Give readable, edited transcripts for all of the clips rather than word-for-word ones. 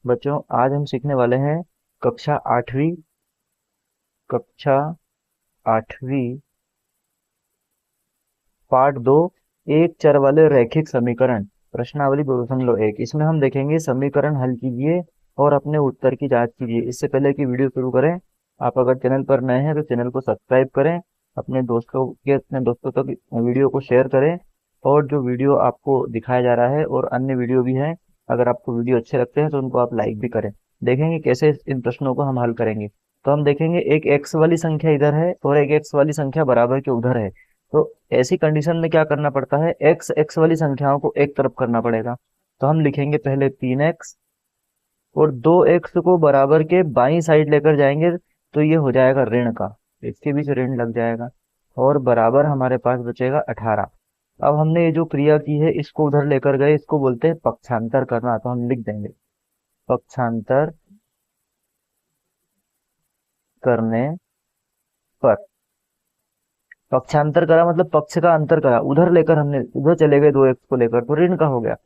बच्चों आज हम सीखने वाले हैं कक्षा आठवीं कक्षा आठवीं पार्ट दो। एक चर वाले रैखिक समीकरण प्रश्नावली 2.1। इसमें हम देखेंगे समीकरण हल कीजिए और अपने उत्तर की जांच कीजिए। इससे पहले कि वीडियो शुरू करें, आप अगर चैनल पर नए हैं तो चैनल को सब्सक्राइब करें, अपने दोस्तों तक वीडियो को शेयर करें। और जो वीडियो आपको दिखाया जा रहा है और अन्य वीडियो भी हैं, अगर आपको वीडियो अच्छे लगते हैं तो उनको आप लाइक भी करें। देखेंगे कैसे इन प्रश्नों को हम हल करेंगे। तो हम देखेंगे एक एक्स वाली संख्या इधर है और एक एक्स वाली संख्या बराबर के उधर है। तो ऐसी कंडीशन में क्या करना पड़ता है, एक्स एक्स वाली संख्याओं को एक तरफ करना पड़ेगा। तो हम लिखेंगे पहले 3x और 2x को बराबर के बाईं साइड लेकर जाएंगे तो ये हो जाएगा ऋण का, इसके बीच ऋण लग जाएगा और बराबर हमारे पास बचेगा 18। अब हमने ये जो क्रिया की है इसको उधर लेकर गए, इसको बोलते हैं पक्षांतर करना। तो हम लिख देंगे पक्षांतर करने पर। पक्षांतर करा मतलब पक्ष का अंतर करा, उधर लेकर हमने उधर चले गए 2x को लेकर तो ऋण का हो गया।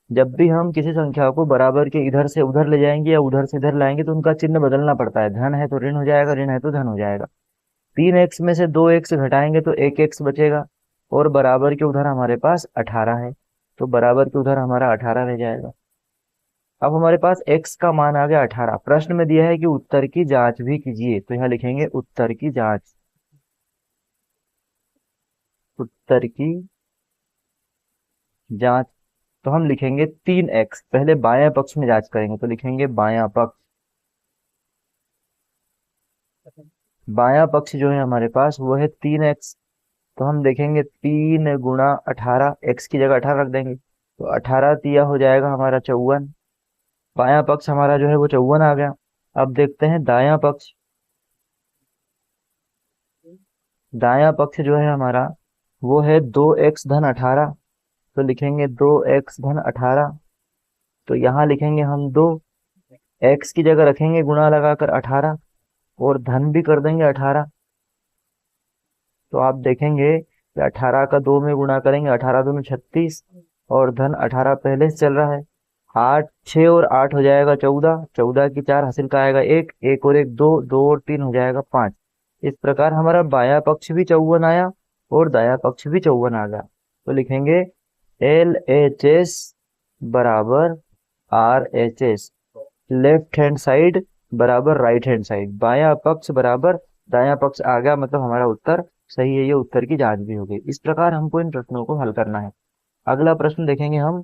जब भी हम किसी संख्या को बराबर के इधर से उधर ले जाएंगे या उधर से इधर लाएंगे तो उनका चिन्ह बदलना पड़ता है। धन है तो ऋण हो जाएगा, ऋण है तो धन हो जाएगा। 3x में से 2x घटाएंगे तो 1x बचेगा और बराबर के उधर हमारे पास 18 है, तो बराबर के उधर हमारा 18 रह जाएगा। अब हमारे पास x का मान आ गया 18। प्रश्न में दिया है कि उत्तर की जांच भी कीजिए, तो यहाँ लिखेंगे उत्तर की जांच। उत्तर की जांच तो हम लिखेंगे 3x, पहले बायां पक्ष में जांच करेंगे तो लिखेंगे बायां पक्ष। बायां पक्ष जो है हमारे पास वो है 3x। तो हम देखेंगे 3 × 18, x की जगह 18 रख देंगे तो 18 तिया हो जाएगा हमारा 54। बायां पक्ष हमारा जो है वो 54 आ गया। अब देखते हैं दायां पक्ष। दायां पक्ष जो है हमारा वो है 2x धन 18। तो लिखेंगे 2x धन 18। तो यहाँ लिखेंगे हम 2, x की जगह रखेंगे गुणा लगाकर 18 और धन भी कर देंगे 18। तो आप देखेंगे कि 18 का 2 में गुणा करेंगे, 18 2 में 36 और धन 18 पहले से चल रहा है। 8 6 और 8 हो जाएगा 14, 14 की 4 हासिल का आएगा 1, 1 और 1 2, 2 और 3 हो जाएगा 5। इस प्रकार हमारा बायां पक्ष भी 54 आया और दायां पक्ष भी 54 आ गया। तो लिखेंगे LHS बराबर RHS, लेफ्ट हैंड साइड बराबर राइट हैंड साइड, बायां पक्ष बराबर दायां पक्ष आ गया, मतलब हमारा उत्तर सही है। ये उत्तर की जांच भी हो गई। इस प्रकार हमको इन प्रश्नों को हल करना है। अगला प्रश्न देखेंगे हम।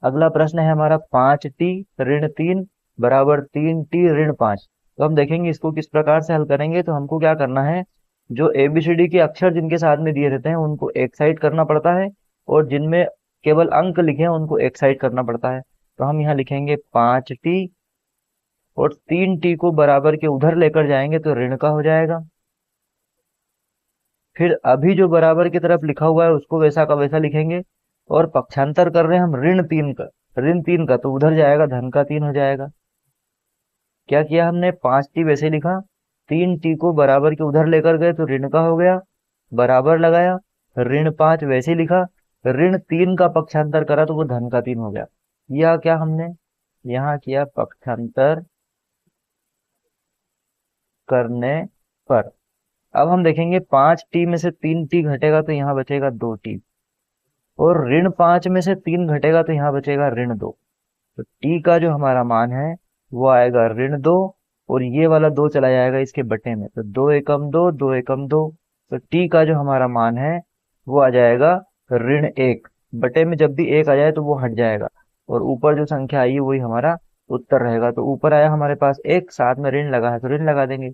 अगला प्रश्न है हमारा 5t ऋण 3 बराबर 3t ऋण 5। तो हम देखेंगे इसको किस प्रकार से हल करेंगे। तो हमको क्या करना है, जो ABCD के अक्षर जिनके साथ में दिए रहते हैं उनको एक साइड करना पड़ता है और जिनमें केवल अंक लिखे हैं उनको एक साइड करना पड़ता है। तो हम यहाँ लिखेंगे 5t और 3t को बराबर के उधर लेकर जाएंगे तो ऋण का हो जाएगा। फिर अभी जो बराबर की तरफ लिखा हुआ है उसको वैसा का वैसा लिखेंगे और पक्षांतर कर रहे हैं हम ऋण 3 का तो उधर जाएगा धन का 3 हो जाएगा। क्या किया हमने, 5t वैसे लिखा, 3t को बराबर के उधर लेकर गए तो ऋण का हो गया, बराबर लगाया। ऋण 5 वैसे लिखा, ऋण 3 का पक्षांतर करा तो वो धन का 3 हो गया। यह क्या हमने यहाँ किया, पक्षांतर करने पर। अब हम देखेंगे 5t में से 3t घटेगा तो यहाँ बचेगा 2t और ऋण 5 में से 3 घटेगा तो यहाँ बचेगा ऋण 2। तो t का जो हमारा मान है वो आएगा ऋण 2 और ये वाला 2 चला जाएगा इसके बटे में, तो 2 एकम 2, 2 एकम 2। तो t का जो हमारा मान है वो आ जाएगा ऋण 1। बटे में जब भी 1 आ जाए तो वो हट जाएगा और ऊपर जो संख्या आई है वही हमारा उत्तर रहेगा। तो ऊपर आया हमारे पास 1, साथ में ऋण लगा है तो ऋण लगा देंगे।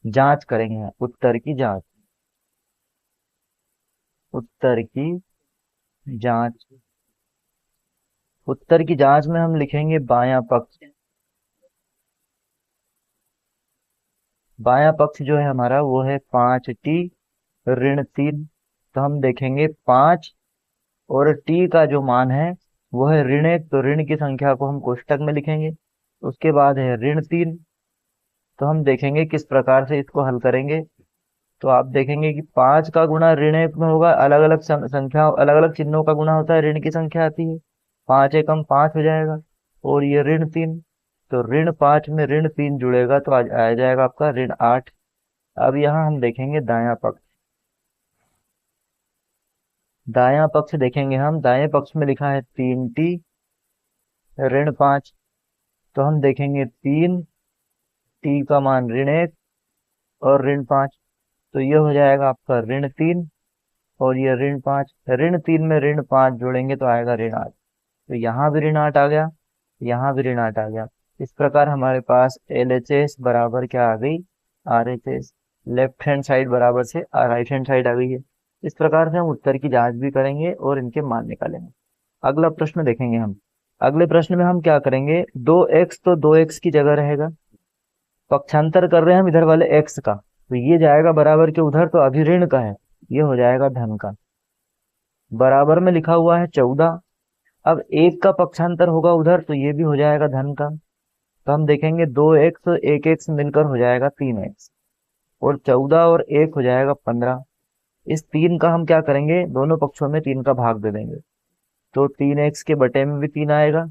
जांच करेंगे उत्तर की जांच। उत्तर की जांच। उत्तर की जांच में हम लिखेंगे बायां पक्ष। बायां पक्ष जो है हमारा वो है 5t ऋण 3। तो हम देखेंगे 5 और t का जो मान है वो है ऋण 1, तो ऋण की संख्या को हम कोष्टक में लिखेंगे। उसके बाद है ऋण 3। तो हम देखेंगे किस प्रकार से इसको हल करेंगे। तो आप देखेंगे कि 5 का गुणा ऋण 1 में होगा, अलग अलग संख्या अलग अलग चिन्हों का गुणा होता है, ऋण की संख्या आती है। 5 एकम 5 हो जाएगा और ये ऋण 3, तो ऋण 5 में ऋण 3 जुड़ेगा तो आ जाएगा आपका ऋण 8। अब यहाँ हम देखेंगे दायां पक्ष। दायां पक्ष देखेंगे हम, दाएं पक्ष में लिखा है 3t ऋण 5, तो हम देखेंगे 3t का मान ऋण 1 और ऋण 5, तो ये हो जाएगा आपका ऋण 3 और ये ऋण 5। ऋण 3 में ऋण 5 जोड़ेंगे तो आएगा ऋण 8, तो यहाँ भी ऋण 8 आ गया, यहाँ भी ऋण 8 आ गया। इस प्रकार हमारे पास LHS बराबर क्या आ गई, RHS। लेफ्ट हैंड साइड बराबर से राइट हैंड साइड आ गई है। इस प्रकार से हम उत्तर की जांच भी करेंगे और इनके मान निकालेंगे। अगला प्रश्न देखेंगे हम। अगले प्रश्न में हम क्या करेंगे, 2x तो 2x की जगह रहेगा, पक्षांतर कर रहे हैं हम इधर वाले x का, तो ये जाएगा बराबर के उधर, तो अभी ऋण का है, ये हो जाएगा धन का। बराबर में लिखा हुआ है 14, अब 1 का पक्षांतर होगा उधर, तो ये भी हो जाएगा धन का। तो हम देखेंगे 2x और 1x मिलकर हो जाएगा 3x, और 14 और 1 हो जाएगा 15। इस 3 का हम क्या करेंगे, दोनों पक्षों में 3 का भाग दे देंगे, तो 3x के बटे में भी 3 आएगा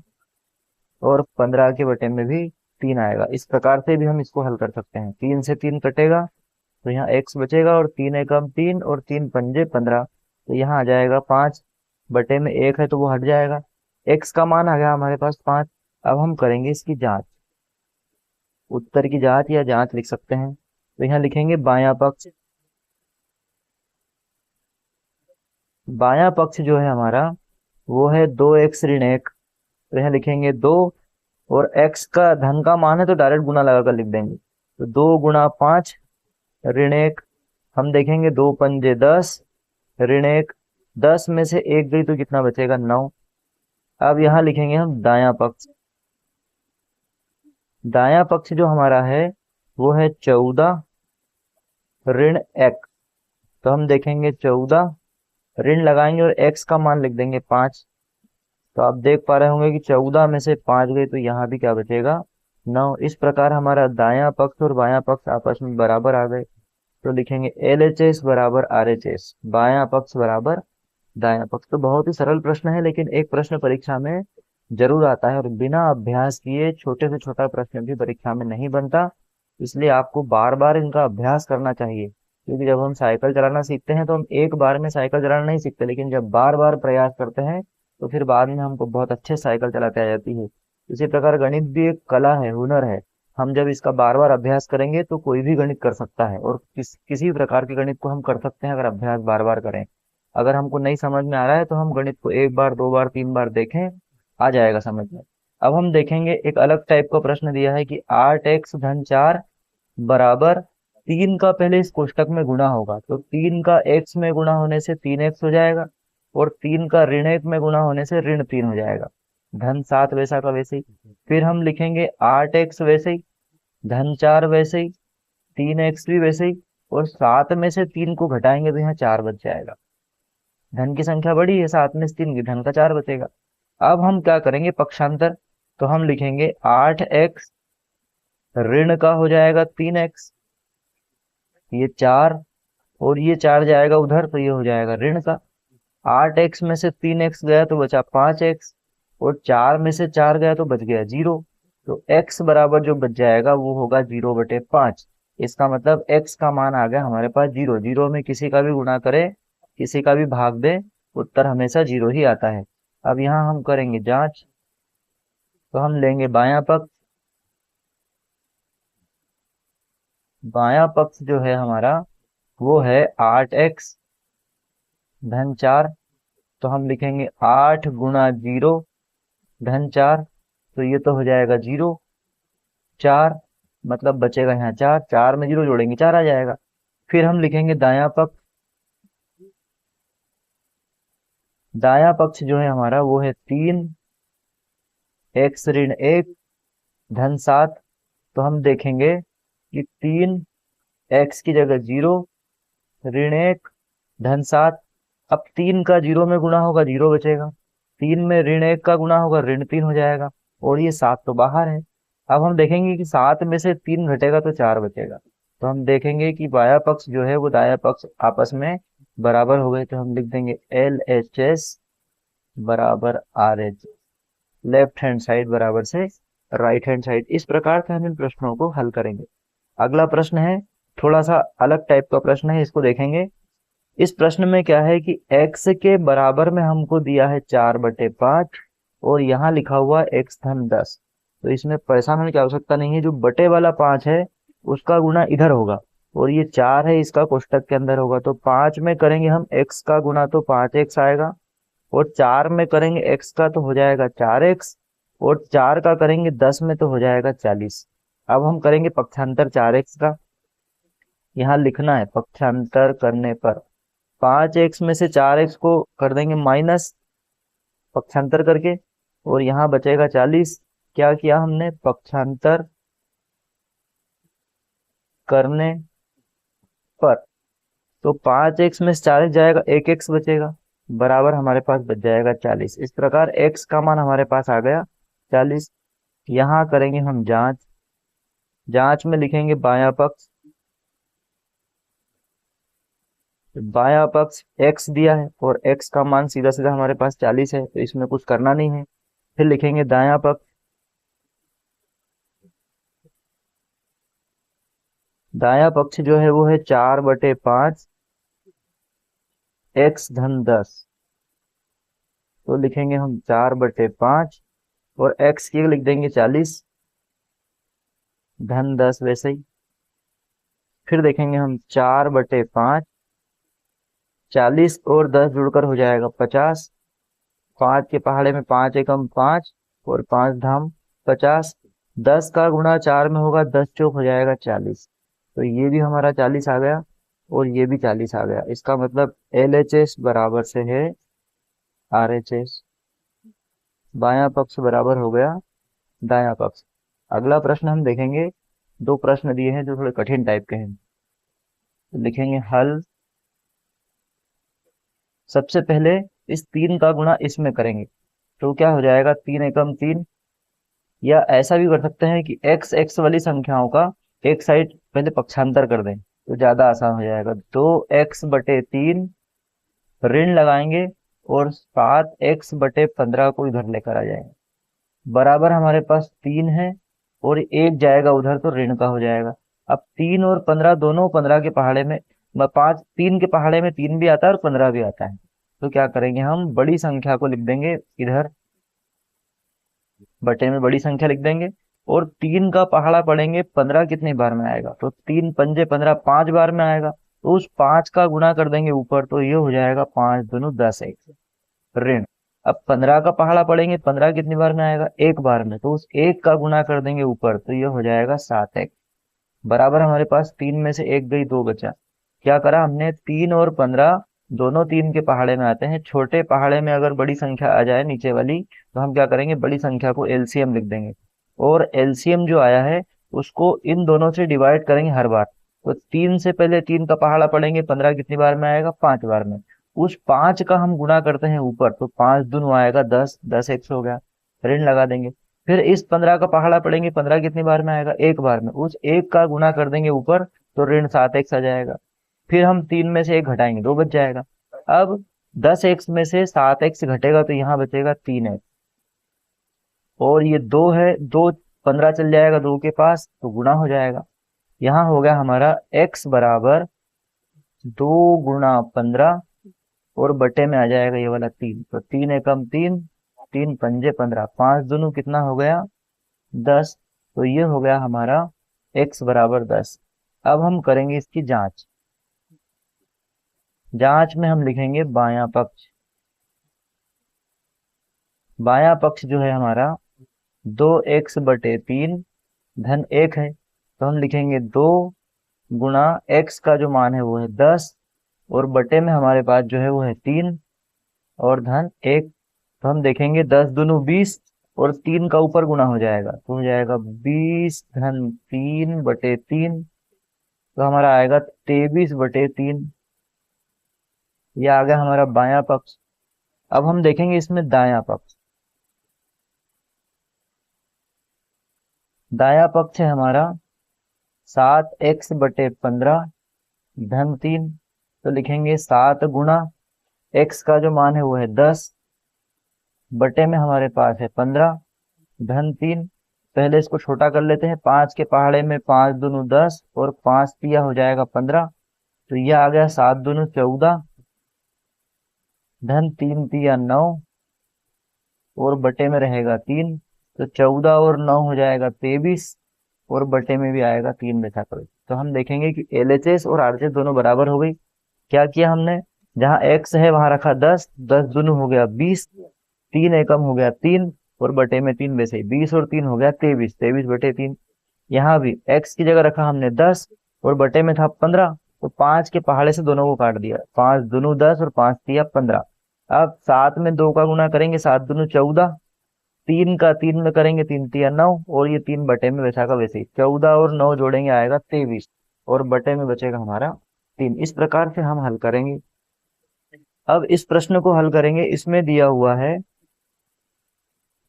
और 15 के बटे में भी 3 आएगा। इस प्रकार से भी हम इसको हल कर सकते हैं। 3 से 3 कटेगा तो यहाँ x बचेगा, और 3 एकम 3 और 3 पंजे 15, तो यहाँ आ जाएगा 5 बटे में 1 है तो वो हट जाएगा। x का मान आ गया हमारे पास 5। अब हम करेंगे इसकी जांच, उत्तर की जांच या जांच लिख सकते हैं। तो यहाँ लिखेंगे बायां पक्ष। बायां पक्ष जो है हमारा वो है 2x-1, तो यहाँ लिखेंगे 2, और x का धन का मान है तो डायरेक्ट गुना लगाकर लिख देंगे, तो 2 × 5 ऋण 1। हम देखेंगे 2 पंजे 10 ऋण 1, 10 में से 1 गई तो कितना बचेगा, 9। अब यहाँ लिखेंगे हम दायां पक्ष। दायां पक्ष जो हमारा है वो है 14 ऋण 1, तो हम देखेंगे 14 ऋण लगाएंगे और x का मान लिख देंगे 5, तो आप देख पा रहे होंगे कि 14 में से 5 गए तो यहाँ भी क्या बचेगा, 9। इस प्रकार हमारा दायां पक्ष और बायां पक्ष आपस में बराबर आ गए, तो लिखेंगे LHS बराबर RHS, बायां पक्ष बराबर दायां पक्ष। तो बहुत ही सरल प्रश्न है, लेकिन एक प्रश्न परीक्षा में जरूर आता है, और बिना अभ्यास किए छोटे से छोटा प्रश्न भी परीक्षा में नहीं बनता। इसलिए आपको बार बार इनका अभ्यास करना चाहिए, क्योंकि जब हम साइकिल चलाना सीखते हैं तो हम एक बार में साइकिल चलाना नहीं सीखते, लेकिन जब बार बार प्रयास करते हैं तो फिर बाद में हमको बहुत अच्छे साइकिल चलाते आ जाती है। इसी प्रकार गणित भी एक कला है, हुनर है। हम जब इसका बार बार अभ्यास करेंगे तो कोई भी गणित कर सकता है, और किसी प्रकार के गणित को हम कर सकते हैं अगर अभ्यास बार बार करें। अगर हमको नहीं समझ में आ रहा है तो हम गणित को 1 बार 2 बार 3 बार देखें, आ जाएगा समझ में। अब हम देखेंगे एक अलग टाइप का प्रश्न दिया है कि 8x-4 बराबर 3 का पहले इस कोष्टक में गुणा होगा, तो 3 का x में गुणा होने से 3x हो जाएगा, और 3 का ऋण 1 में गुणा होने से ऋण 3 हो जाएगा। धन 7 वैसा का वैसे ही। फिर हम लिखेंगे 8x वैसे ही, धन 4 वैसे ही, 3x भी वैसे ही, और 7 में से 3 को घटाएंगे तो यहाँ 4 बच जाएगा। धन की संख्या बड़ी है, 7 में से 3 की, धन का 4 बचेगा। अब हम क्या करेंगे, पक्षांतर, तो हम लिखेंगे 8x ऋण का हो जाएगा 3x, ये 4, और ये 4 जाएगा उधर तो ये हो जाएगा ऋण का। 8x में से 3x गया तो बचा 5x, और 4 में से 4 गया तो बच गया 0, तो x बराबर जो बच जाएगा वो होगा 0/5। इसका मतलब x का मान आ गया हमारे पास 0। 0 में किसी का भी गुणा करे, किसी का भी भाग दे, उत्तर हमेशा 0 ही आता है। अब यहाँ हम करेंगे जांच, तो हम लेंगे बायां पक्ष। बायां पक्ष जो है हमारा वो है 8x धन 4, तो हम लिखेंगे 8 × 0 धन 4, तो ये तो हो जाएगा 0। 4 मतलब बचेगा यहाँ 4, 4 में 0 जोड़ेंगे 4 आ जाएगा। फिर हम लिखेंगे दायां पक्ष। दायां पक्ष जो है हमारा वो है 3x ऋण 1 धन 7, तो हम देखेंगे कि 3x की जगह 0 ऋण 1 धन 7। अब 3 का 0 में गुणा होगा 0 बचेगा, 3 में ऋण 1 का गुणा होगा ऋण 3 हो जाएगा, और ये 7 तो बाहर है। अब हम देखेंगे कि 7 में से 3 घटेगा तो 4 बचेगा, तो हम देखेंगे कि बायां पक्ष जो है वो दायां पक्ष आपस में बराबर हो गए, तो हम लिख देंगे LHS बराबर RH। लेफ्ट हैंड साइड बराबर से राइट हैंड साइड। इस प्रकार से हम इन प्रश्नों को हल करेंगे। अगला प्रश्न है थोड़ा सा अलग टाइप का प्रश्न है, इसको देखेंगे। इस प्रश्न में क्या है कि x के बराबर में हमको दिया है 4/5 और यहाँ लिखा हुआ x धन 10। तो इसमें परेशान होने की आवश्यकता नहीं है, जो बटे वाला 5 है उसका गुना इधर होगा और ये 4 है इसका कोष्टक के अंदर होगा। तो 5 में करेंगे हम x का गुना तो 5x आएगा और 4 में करेंगे x का तो हो जाएगा 4x और 4 का करेंगे 10 में तो हो जाएगा 40। अब हम करेंगे पक्षांतर 4x का। यहाँ लिखना है पक्षांतर करने पर 5x में से 4x को कर देंगे माइनस पक्षांतर करके और यहाँ बचेगा 40। क्या किया हमने, पक्षांतर करने पर तो 5x में से 4x जाएगा, 1x बचेगा, बराबर हमारे पास बच जाएगा 40। इस प्रकार x का मान हमारे पास आ गया 40। यहाँ करेंगे हम जांच। जांच में लिखेंगे बायां पक्ष। बायां पक्ष x दिया है और x का मान सीधा सीधा हमारे पास 40 है, तो इसमें कुछ करना नहीं है। फिर लिखेंगे दायां पक्ष। दायां पक्ष जो है वो है 4/5 x धन 10। तो लिखेंगे हम 4/5 और x की लिख देंगे 40 धन 10 वैसे ही। फिर देखेंगे हम 4/5, 40 और 10 जुड़कर हो जाएगा 50। 5 के पहाड़े में 5 एकम 5 और 5 धाम 50। 10 का गुणा 4 में होगा, 10 चौक हो जाएगा 40। तो ये भी हमारा 40 आ गया और ये भी 40 आ गया। इसका मतलब LHS बराबर से है RHS। बायां पक्ष बराबर हो गया दायां पक्ष। अगला प्रश्न हम देखेंगे। दो प्रश्न दिए हैं जो थोड़े कठिन टाइप के हैं, तो लिखेंगे हल। सबसे पहले इस 3 का गुणा इसमें करेंगे तो क्या हो जाएगा, 3 एकम 3। या ऐसा भी कर सकते हैं कि एक्स एक्स वाली संख्याओं का एक साइड पहले पक्षांतर कर दें तो ज्यादा आसान हो जाएगा। 2x/3 ऋण लगाएंगे और 7x/15 को इधर लेकर आ जाएंगे। बराबर हमारे पास 3 है और एक जाएगा उधर तो ऋण का हो जाएगा। अब 3 और 15 दोनों 15 के पहाड़े में 5, 3 के पहाड़े में 3 भी आता है और 15 भी आता है। तो क्या करेंगे, हम बड़ी संख्या को लिख देंगे इधर, बटे में बड़ी संख्या लिख देंगे और 3 का पहाड़ा पढ़ेंगे 15 कितनी बार में आएगा, तो 3 पंजे 15 5 बार में आएगा। तो उस 5 का गुणा कर देंगे ऊपर तो ये हो जाएगा 5 दूनी 10 एक ऋण। अब 15 का पहाड़ा पढ़ेंगे 15 कितनी बार में आएगा, एक बार में, तो उस एक का गुणा कर देंगे ऊपर तो ये हो जाएगा 7x। बराबर हमारे पास 3 में से एक गई, 2 बचा। क्या करा हमने, 3 और 15 दोनों 3 के पहाड़े में आते हैं। छोटे पहाड़े में अगर बड़ी संख्या आ जाए नीचे वाली तो हम क्या करेंगे, बड़ी संख्या को LCM लिख देंगे और LCM जो आया है उसको इन दोनों से डिवाइड करेंगे हर बार। तो 3 से पहले 3 का पहाड़ा पढ़ेंगे 15 कितनी बार में आएगा, 5 बार में। उस 5 का हम गुणा करते हैं ऊपर तो 5 दूनी आएगा 10, 10x हो गया, ऋण लगा देंगे। फिर इस 15 का पहाड़ा पढ़ेंगे 15 कितनी बार में आएगा, एक बार में, उस एक का गुणा कर देंगे ऊपर तो ऋण 7x आ जाएगा। फिर हम 3 में से एक घटाएंगे, 2 बच जाएगा। अब 10x में से 7x घटेगा तो यहाँ बचेगा 3x और ये 2 है, 2 15 चल जाएगा 2 के पास तो गुणा हो जाएगा। यहाँ हो गया हमारा x बराबर 2 गुणा 15 और बटे में आ जाएगा ये वाला 3, तो 3 एकम 3, 3 पंजे 15, 5 दूनी कितना हो गया 10। तो ये हो गया हमारा x बराबर 10। अब हम करेंगे इसकी जांच। जांच में हम लिखेंगे बायां पक्ष। बायां पक्ष जो है हमारा 2x/3 धन 1 है, तो हम लिखेंगे 2 गुणा x का जो मान है वो है 10 और बटे में हमारे पास जो है वो है 3 और धन 1। तो हम देखेंगे 10 दूनी 20 और 3 का ऊपर गुणा हो जाएगा तो हो जाएगा 20 धन 3/3, तो हमारा आएगा 23/3। ये आ गया हमारा बायां पक्ष। अब हम देखेंगे इसमें दायां पक्ष। दायां पक्ष है हमारा 7x/15 धन 3, तो लिखेंगे 7 गुणा x का जो मान है वो है 10 बटे में हमारे पास है 15 धन 3। पहले इसको छोटा कर लेते हैं, 5 के पहाड़े में 5 दूनी 10 और 5 तिया हो जाएगा 15। तो ये आ गया 7 दूनी 14 धन 3 तिया 9 और बटे में रहेगा 3। तो 14 और 9 हो जाएगा 23 और बटे में भी आएगा 3 बचा कर। तो हम देखेंगे कि एलएचएस और आरएचएस दोनों बराबर हो गई। क्या किया हमने, जहां एक्स है वहां रखा 10, 10 दूनी हो गया 20, 3 एकम हो गया 3 और बटे में 3 वैसे ही 20 और 3 हो गया 23, 23 बटे 3। यहाँ भी एक्स की जगह रखा हमने 10 और बटे में था 15, तो 5 के पहाड़े से दोनों को काट दिया, 5 दूनी 10 और 5 तिया 15। अब 7 में 2 का गुना करेंगे, 7 दूनी 14, 3 का 3 में करेंगे 3 तिया 9 और ये 3 बटे में बचा का वैसे ही 14 और 9 जोड़ेंगे आएगा 23 और बटे में बचेगा हमारा 3। इस प्रकार से हम हल करेंगे। अब इस प्रश्न को हल करेंगे, इसमें दिया हुआ है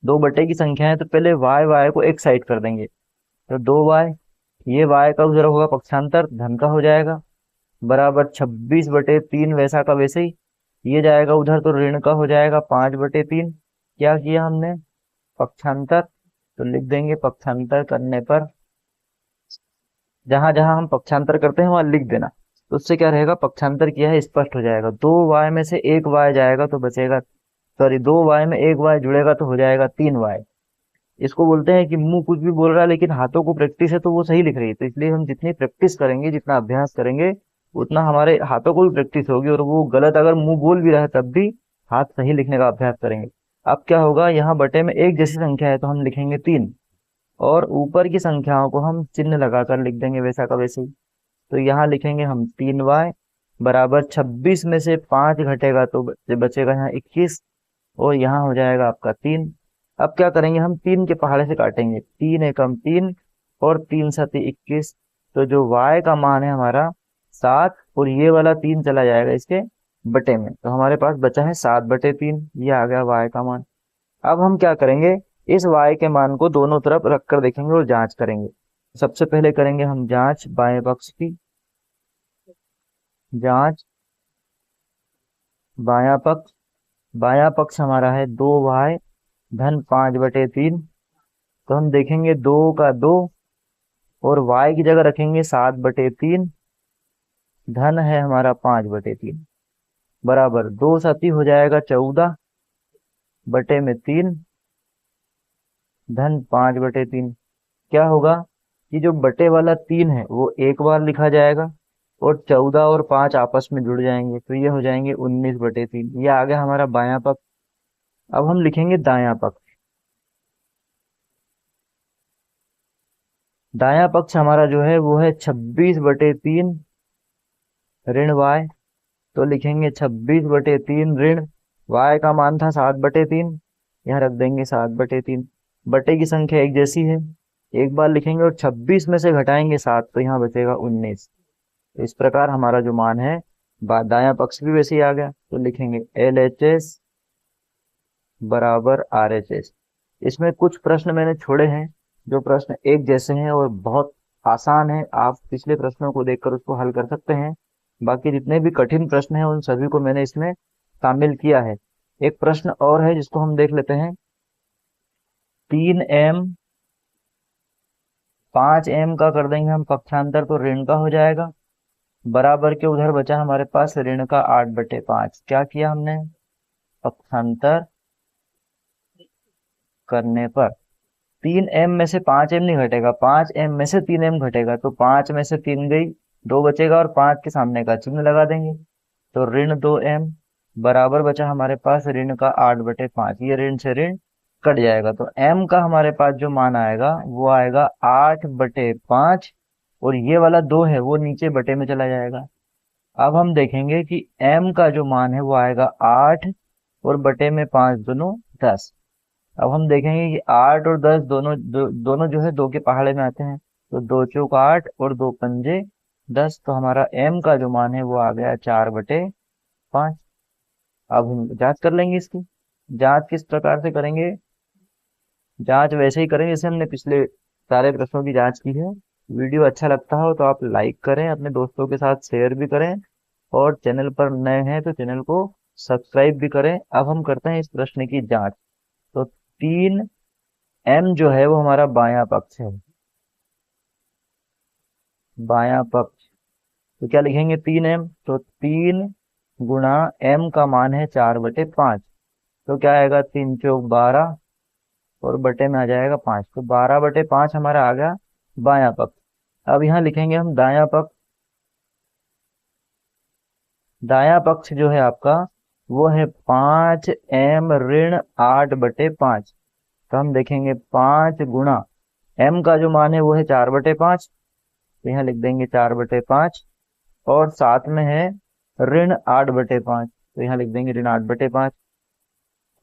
दो बटे की संख्या है, तो पहले y को एक साइड कर देंगे। तो 2y, ये y का उधर होगा पक्षांतर, धन का हो जाएगा, बराबर 26 बटे 3 वैसा का वैसे ही। ये जाएगा उधर तो ऋण का हो जाएगा 5 बटे 3। क्या किया हमने, पक्षांतर, तो लिख देंगे पक्षांतर करने पर जहां जहां हम पक्षांतर करते हैं वहां लिख देना, तो उससे क्या रहेगा, पक्षांतर किया है स्पष्ट हो जाएगा। 2y में से 1y जाएगा तो बचेगा, सॉरी 2y में 1y जुड़ेगा तो हो जाएगा 3y। इसको बोलते हैं कि मुंह कुछ भी बोल रहा है लेकिन हाथों को प्रैक्टिस है तो वो सही लिख रही है। तो इसलिए हम जितनी प्रैक्टिस करेंगे, जितना अभ्यास करेंगे, उतना हमारे हाथों को भी प्रैक्टिस होगी और वो गलत अगर मुंह बोल भी रहा है तब भी हाथ सही लिखने का अभ्यास करेंगे। अब क्या होगा, यहाँ बटे में एक जैसी संख्या है तो हम लिखेंगे 3 और ऊपर की संख्याओं को हम चिन्ह लगाकर लिख देंगे वैसा का वैसे ही। तो यहाँ लिखेंगे हम 3y बराबर 26 में से 5 घटेगा तो बचेगा यहाँ 21 और यहाँ हो जाएगा आपका 3। अब क्या करेंगे, हम 3 के पहाड़े से काटेंगे, 3 एकम 3 और 3 सती 21। तो जो y का मान है हमारा 7 और ये वाला 3 चला जाएगा इसके बटे में, तो हमारे पास बचा है 7 बटे 3। ये आ गया y का मान। अब हम क्या करेंगे, इस y के मान को दोनों तरफ रखकर देखेंगे और जांच करेंगे। सबसे पहले करेंगे हम जांच बाएं पक्ष की, जांच बायां पक्ष। बायां पक्ष हमारा है 2y धन 5 बटे 3। तो हम देखेंगे 2 का 2 और y की जगह रखेंगे 7 बटे 3, धन है हमारा 5 बटे 3 बराबर 2 सती हो जाएगा 14 बटे में 3 धन 5 बटे 3। क्या होगा कि जो बटे वाला 3 है वो एक बार लिखा जाएगा और 14 और 5 आपस में जुड़ जाएंगे, तो ये हो जाएंगे 19 बटे 3। ये आ गया हमारा बायां पक्ष। अब हम लिखेंगे दायां पक्ष। दायां पक्ष हमारा जो है वो है 26 बटे 3 ऋण y। तो लिखेंगे 26 बटे 3 ऋण y का मान था 7 बटे 3, यहाँ रख देंगे 7 बटे 3। बटे की संख्या एक जैसी है, एक बार लिखेंगे और 26 में से घटाएंगे 7 तो यहाँ बचेगा 19। तो इस प्रकार हमारा जो मान है दायां पक्ष भी वैसे ही आ गया। तो लिखेंगे LHS बराबर RHS। इसमें कुछ प्रश्न मैंने छोड़े हैं जो प्रश्न एक जैसे हैं और बहुत आसान है, आप पिछले प्रश्नों को देखकर उसको हल कर सकते हैं। बाकी जितने भी कठिन प्रश्न हैं उन सभी को मैंने इसमें शामिल किया है। एक प्रश्न और है जिसको हम देख लेते हैं, 3m 5m का कर देंगे हम पक्षांतर तो ऋण का हो जाएगा, बराबर के उधर बचा हमारे पास ऋण का 8 बटे 5। क्या किया हमने, पक्षांतर करने पर 3m में से 5m नहीं घटेगा, 5m में से 3m घटेगा, तो 5 में से 3 गई, 2 बचेगा और 5 के सामने का चिन्ह लगा देंगे, तो ऋण 2m बराबर बचा हमारे पास ऋण का 8 बटे 5। ये ऋण से ऋण कट जाएगा, तो m का हमारे पास जो मान आएगा वो आएगा 8 बटे 5 और ये वाला 2 है वो नीचे बटे में चला जाएगा। अब हम देखेंगे कि m का जो मान है वो आएगा 8 और बटे में 5 दोनों 10। अब हम देखेंगे कि 8 और 10 दोनों जो है 2 के पहाड़े में आते हैं, तो 2 चौक 8 और 2 पंजे 10। तो हमारा m का जो मान है वो आ गया 4 बटे 5। अब हम जांच कर लेंगे इसकी। जांच किस प्रकार से करेंगे, जांच वैसे ही करेंगे जैसे हमने पिछले सारे प्रश्नों की जांच की है। वीडियो अच्छा लगता हो तो आप लाइक करें, अपने दोस्तों के साथ शेयर भी करें और चैनल पर नए हैं तो चैनल को सब्सक्राइब भी करें। अब हम करते हैं इस प्रश्न की जांच। 3m जो है वो हमारा बायां पक्ष है, बायां पक्ष। तो क्या लिखेंगे 3m, तो 3 गुणा m का मान है 4/5, तो क्या आएगा 3 × 4 = 12 और बटे में आ जाएगा 5, तो 12/5 हमारा आ गया बायां पक्ष। अब यहाँ लिखेंगे हम दायां पक्ष। दायां पक्ष जो है आपका वो है 5m-8/5। तो हम देखेंगे 5 गुणा m का जो मान है वो है 4/5, तो यहाँ लिख देंगे 4/5 और साथ में है ऋण 8/5, तो यहाँ लिख देंगे ऋण 8/5।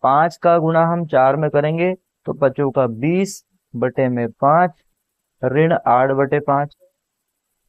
5 का गुणा हम 4 में करेंगे तो 5×5 ऋण 8/5,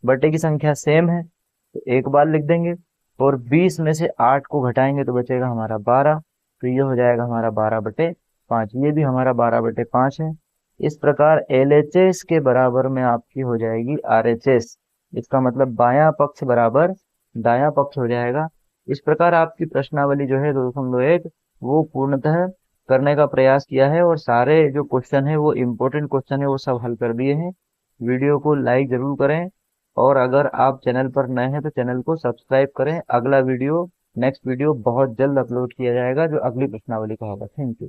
बटे की संख्या सेम है तो एक बार लिख देंगे और 20 में से 8 को घटाएंगे तो बचेगा हमारा 12, तो ये हो जाएगा हमारा 12/5, ये भी हमारा 12/5 है। इस प्रकार LHS के बराबर में आपकी हो जाएगी RHS, इसका मतलब बायां पक्ष बराबर दायां पक्ष हो जाएगा। इस प्रकार आपकी प्रश्नावली जो है 2.1 वो पूर्णतः करने का प्रयास किया है और सारे जो क्वेश्चन है वो इम्पोर्टेंट क्वेश्चन है वो सब हल कर दिए हैं। वीडियो को लाइक जरूर करें और अगर आप चैनल पर नए हैं तो चैनल को सब्सक्राइब करें। अगला वीडियो नेक्स्ट वीडियो बहुत जल्द अपलोड किया जाएगा जो अगली प्रश्नावली का होगा। Thank you.